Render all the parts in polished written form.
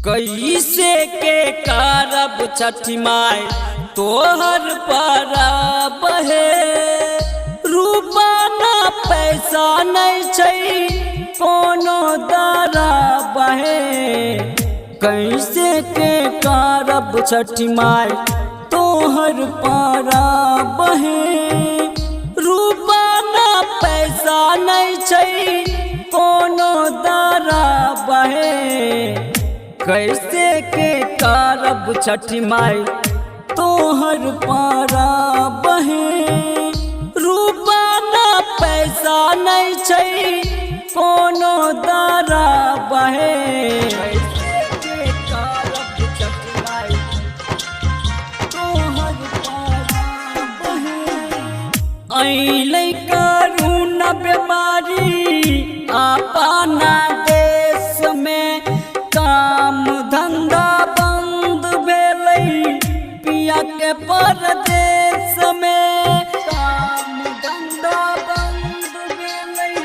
कैसे के करब छठी माई तोहर परब है। रूपा ना पैसा नहीं छै कोनो दरब है। कैसे के करब छठी माई तोहर परब है। रूपा ना पैसा नहीं छै कोनो दरब है। कैसे के करब छठी माई तोहर परब है। रूपा ना पैसा नहीं छै कोनो दरब है। कैसे के करब छठी माई तोहर परब है। अइलै करुणा बीमारी अपना देश में, काम धंधा बंद भेलै पिया के परदेश में। काम धंधा बंद भेलै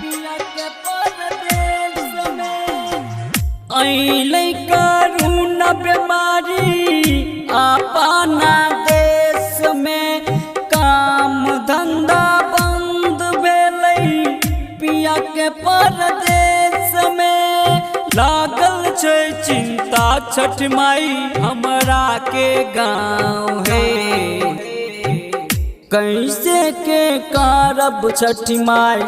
पिया के परदेश में। अइलै करुणा बीमारी अपना देश में, काम धंधा बंद भेलै पिया के परदेश में। लागल छै चिंता छठ माई हमरा के गाँव है। कैसे के करब छठी माई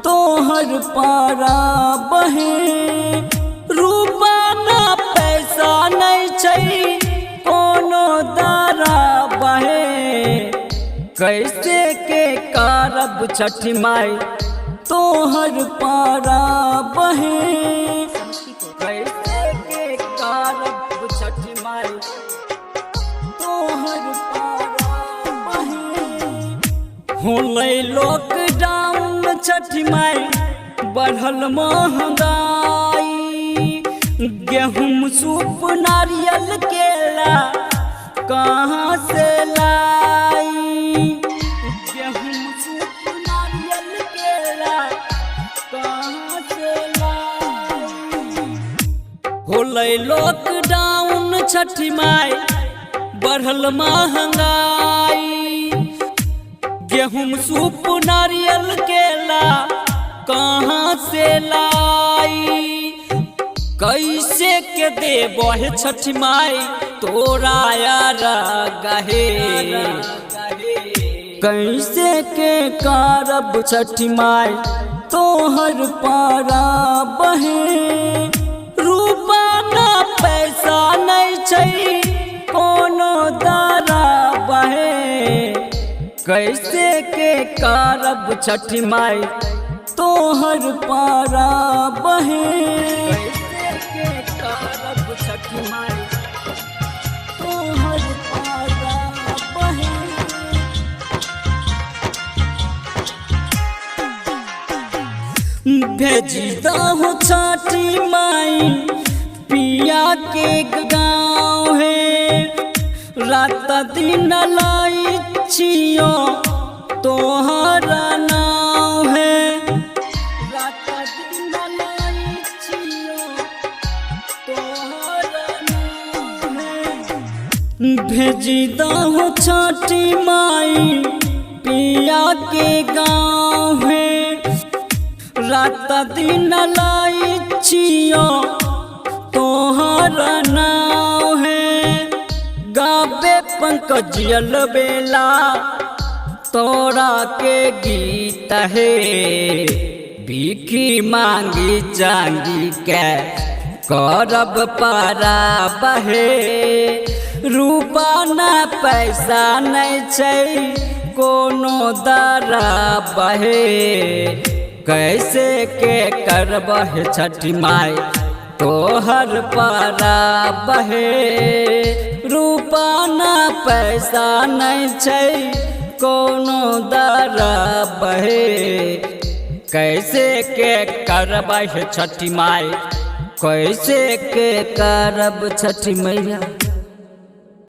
तोहर परब है। रूपा ना पैसा नहीं छै कोनो दरब है। कैसे के करब छठी माई तोहर परब है। कैसे के करब छठी माई तोहर परब है। होलै लॉकडाउन छठी माई बढ़ल महंगाई। गेहूं सूप नारियल केला कहाँ से लाई। गेहूं सूप नारियल केला कहाँ से लाई। होलै लॉकडाउन छठी माई बढ़ल महंगाई। गेहूं सूप नारियल केला कहाँ से लाई। कैसे के देबो है छठी माई तोरा यार गहे। कैसे के करब छठी माई तोहर परब है। रूपा ना पैसा नहीं छै कोनो दरब है। कैसे के करब छठी माई तोहर परब है। कैसे के करब छठी माई तोहर परब है। भेजी दहु छठी माई पिया के गाँव है। रात दिन लाई छियो तोहर नाम है। रात दिन लाई छियो तोहर नाम है। भेजी दहु छठी माई पिया के गाँव है। रात दिन लाई छियो तोहर नाम है। गाबे पंकज अलबेला तोरा के गीत है। भीखी मांगी चांगी के करब परब है। रूपा ना पैसा नहीं छै कोनो दरब है। कैसे के करब छठी माई तोहर परब है। रूपा ना पैसा नहीं छै कोनो दरब है। कैसे के करब छठी माई कैसे के करब छठी मैया।